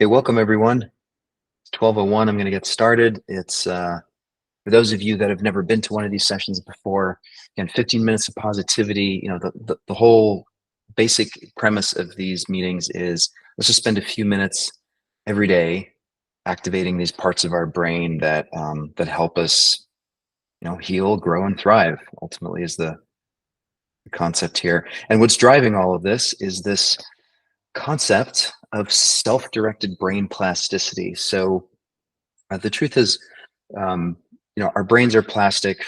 Okay, welcome everyone. It's 12:01. I'm going to get started. It's for those of you that have never been to one of these sessions before. Again, 15 minutes of positivity. The whole basic premise of these meetings is let's just spend a few minutes every day activating these parts of our brain that help us, heal, grow, and thrive. Ultimately, is the concept here. And what's driving all of this is this concept of self-directed brain plasticity. So the truth is, um, our brains are plastic,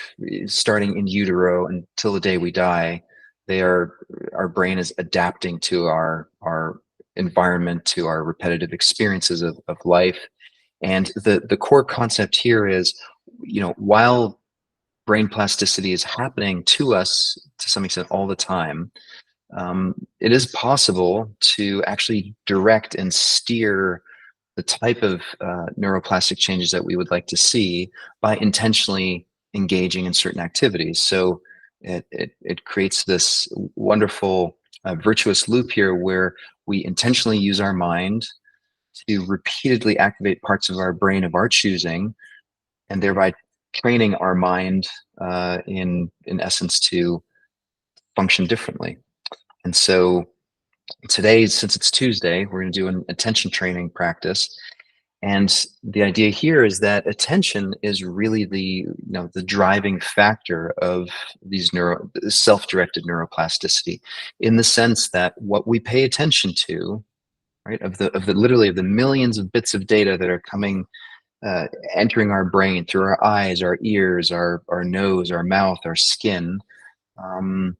starting in utero until the day we die. Our brain is adapting to our environment, to our repetitive experiences of life. And the core concept here is, while brain plasticity is happening to us to some extent all the time, it is possible to actually direct and steer the type of neuroplastic changes that we would like to see by intentionally engaging in certain activities. So it creates this wonderful virtuous loop here where we intentionally use our mind to repeatedly activate parts of our brain of our choosing, and thereby training our mind in essence to function differently. And so today, since it's Tuesday, we're going to do an attention training practice. And the idea here is that attention is really the driving factor of these self-directed neuroplasticity, in the sense that what we pay attention to, right, of the literally of the millions of bits of data that are coming, entering our brain through our eyes, our ears, our nose, our mouth, our skin. Um,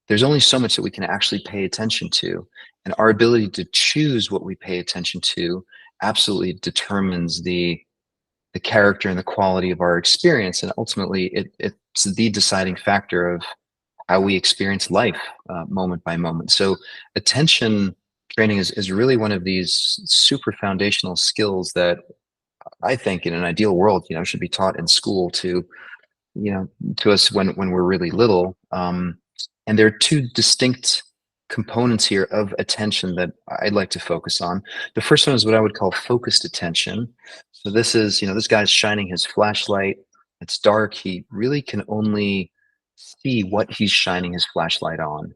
there's only so much that we can actually pay attention to, and our ability to choose what we pay attention to absolutely determines the character and the quality of our experience, and ultimately it's the deciding factor of how we experience life, moment by moment. So attention training is really one of these super foundational skills that I think in an ideal world, should be taught in school you know, to us when we're really little. And there are two distinct components here of attention that I'd like to focus on. The first one is what I would call focused attention. So this is, this guy's shining his flashlight. It's dark. He really can only see what he's shining his flashlight on,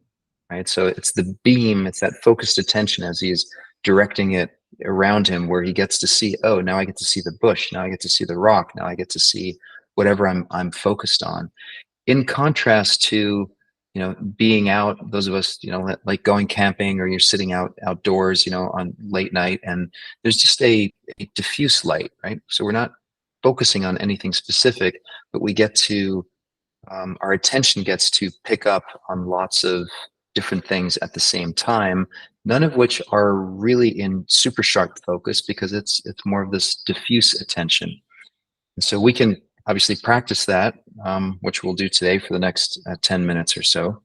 right? So it's the beam, it's that focused attention as he's directing it around him, where he gets to see, oh, now I get to see the bush. Now I get to see the rock. Now I get to see whatever I'm focused on. In contrast to, being out, those of us, like going camping, or you're sitting outdoors, on late night, and there's just a diffuse light, right? So we're not focusing on anything specific, but we get to, our attention gets to pick up on lots of different things at the same time, none of which are really in super sharp focus, because it's more of this diffuse attention. And so we can obviously practice that, which we'll do today for the next 10 minutes or so.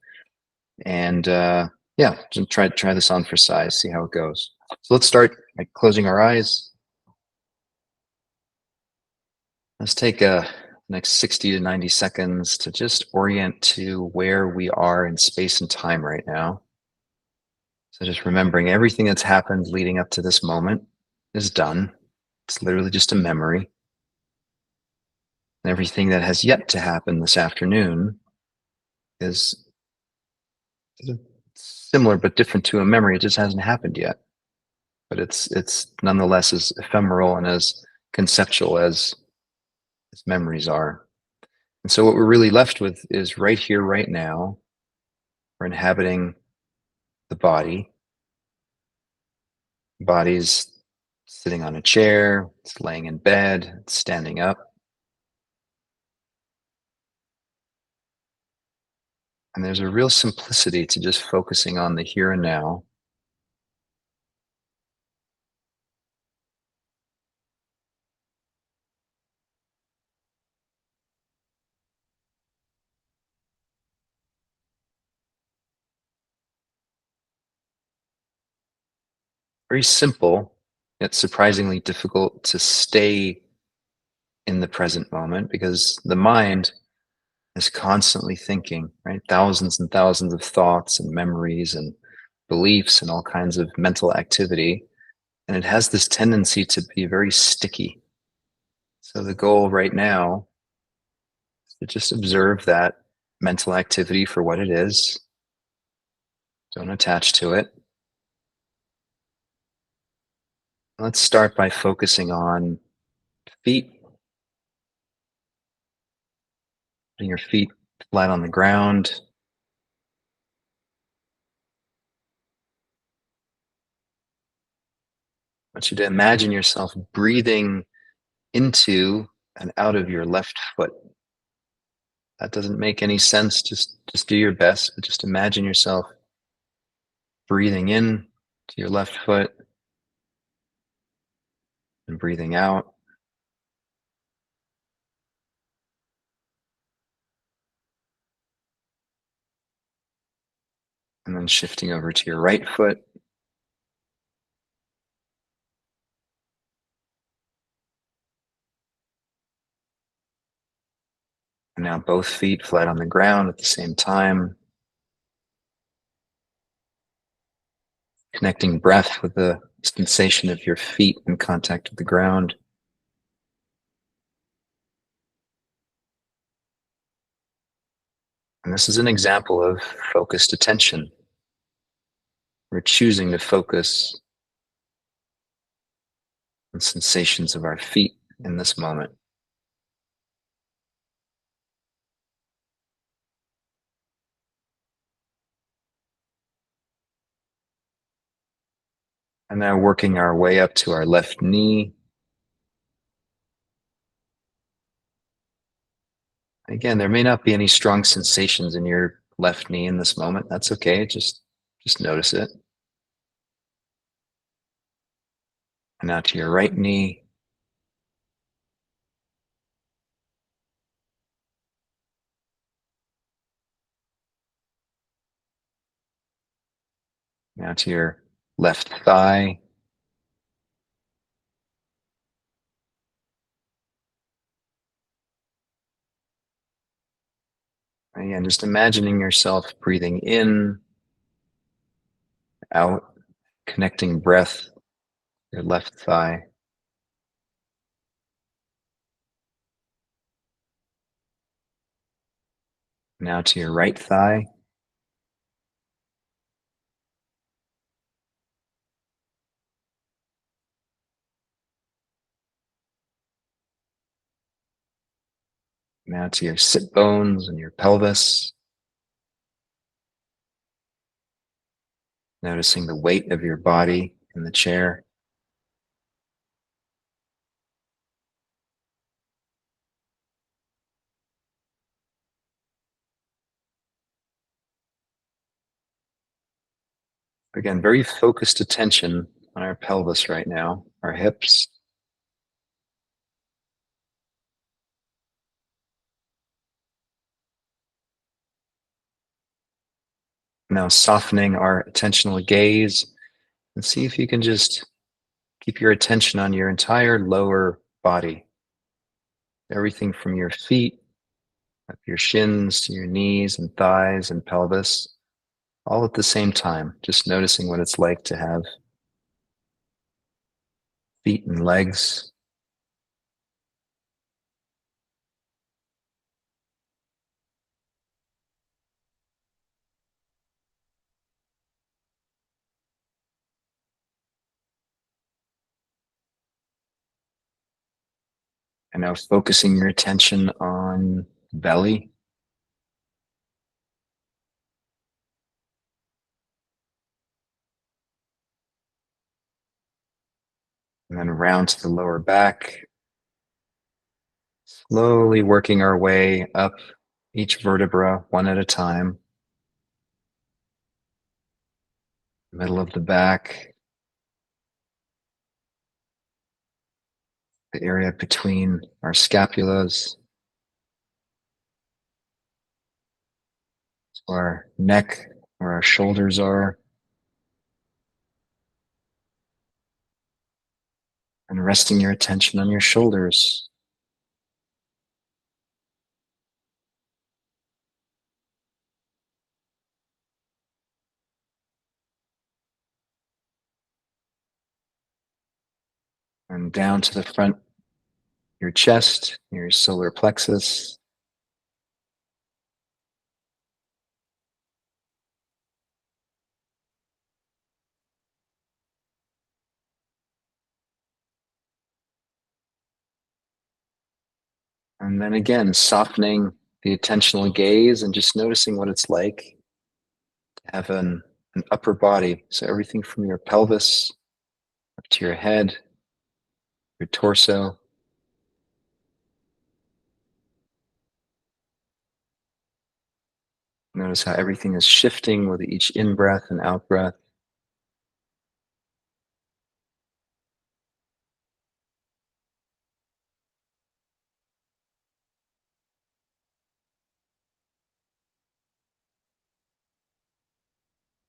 And yeah, just try this on for size, see how it goes. So let's start by closing our eyes. Let's take next 60 to 90 seconds to just orient to where we are in space and time right now. So just remembering everything that's happened leading up to this moment is done. It's literally just a memory. And everything that has yet to happen this afternoon is similar but different to a memory. It just hasn't happened yet. But it's nonetheless as ephemeral and as conceptual as memories are. And so what we're really left with is right here, right now. We're inhabiting the body. The body's sitting on a chair, it's laying in bed, it's standing up. And there's a real simplicity to just focusing on the here and now. Very simple, yet surprisingly difficult to stay in the present moment, because the mind is constantly thinking, right? Thousands and thousands of thoughts and memories and beliefs and all kinds of mental activity. and it has this tendency to be very sticky. So the goal right now is to just observe that mental activity for what it is. Don't attach to it. Let's start by focusing on feet, putting your feet flat on the ground. I want you to imagine yourself breathing into and out of your left foot. That doesn't make any sense. Just do your best, but just imagine yourself breathing in to your left foot and breathing out, and then shifting over to your right foot. And now both feet flat on the ground at the same time, connecting breath with the sensation of your feet in contact with the ground. And this is an example of focused attention. We're choosing to focus on sensations of our feet in this moment. And now working our way up to our left knee. Again, there may not be any strong sensations in your left knee in this moment. That's okay. Just notice it. And now to your right knee. Now to your left thigh. Again, just imagining yourself breathing in, out, connecting breath, your left thigh. Now to your right thigh. Now to your sit bones and your pelvis. Noticing the weight of your body in the chair. Again, very focused attention on our pelvis right now, our hips. Now softening our attentional gaze, and see if you can just keep your attention on your entire lower body. Everything from your feet, up your shins to your knees and thighs and pelvis, all at the same time, just noticing what it's like to have feet and legs. And now focusing your attention on belly. And then round to the lower back, slowly working our way up each vertebra one at a time. Middle of the back, the area between our scapulas, our neck, where our shoulders are, and resting your attention on your shoulders. and down to the front, your chest, your solar plexus. And then again, softening the attentional gaze and just noticing what it's like to have an upper body. So everything from your pelvis up to your head, your torso. Notice how everything is shifting with each in breath and out breath.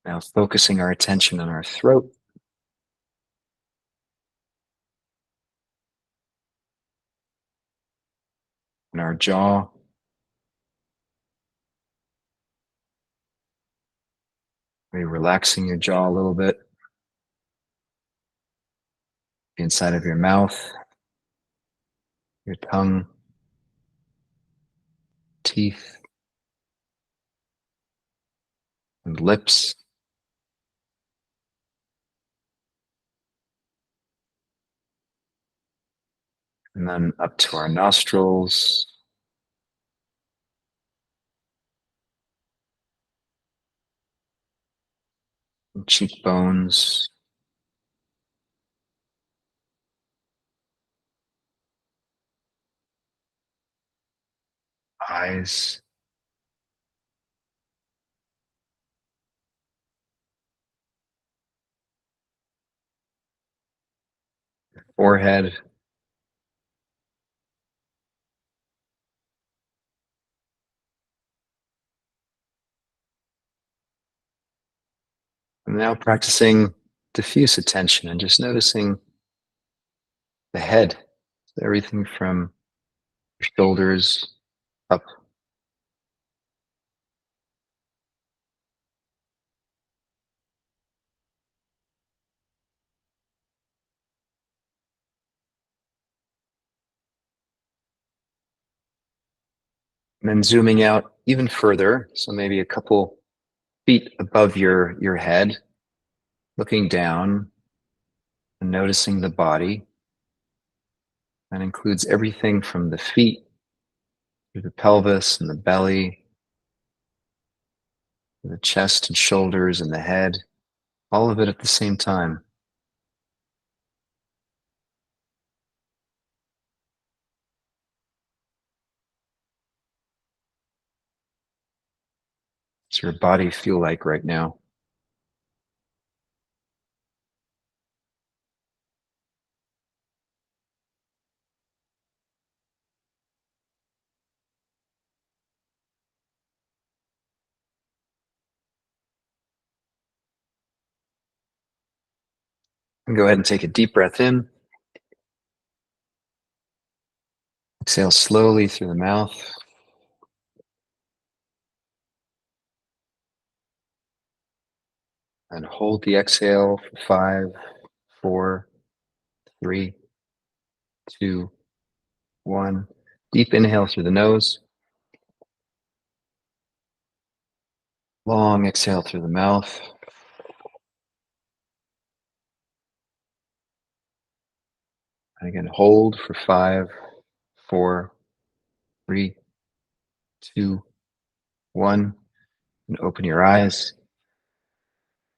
Now focusing our attention on our throat. And our jaw. Maybe relaxing your jaw a little bit. The inside of your mouth, your tongue, teeth, and lips. And then up to our nostrils, and cheekbones, eyes, forehead, and now practicing diffuse attention and just noticing the head, so everything from your shoulders up. And then zooming out even further, so maybe a couple feet above your head, looking down and noticing the body. That includes everything from the feet through the pelvis and the belly, the chest and shoulders and the head, all of it at the same time. What's your body feel like right now? And go ahead and take a deep breath in. Exhale slowly through the mouth. And hold the exhale for 5, 4, 3, 2, 1. Deep inhale through the nose. Long exhale through the mouth. And again, hold for 5, 4, 3, 2, 1. And open your eyes.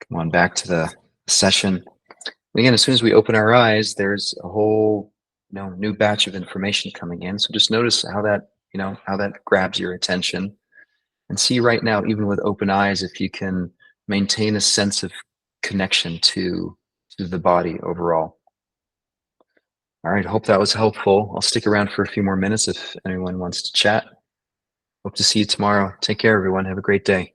Come on back to the session. Again, as soon as we open our eyes, there's a whole new batch of information coming in. So just notice how that grabs your attention, and see right now, even with open eyes, if you can maintain a sense of connection to the body overall. All right, hope that was helpful. I'll stick around for a few more minutes if anyone wants to chat. Hope to see you tomorrow. Take care, everyone. Have a great day.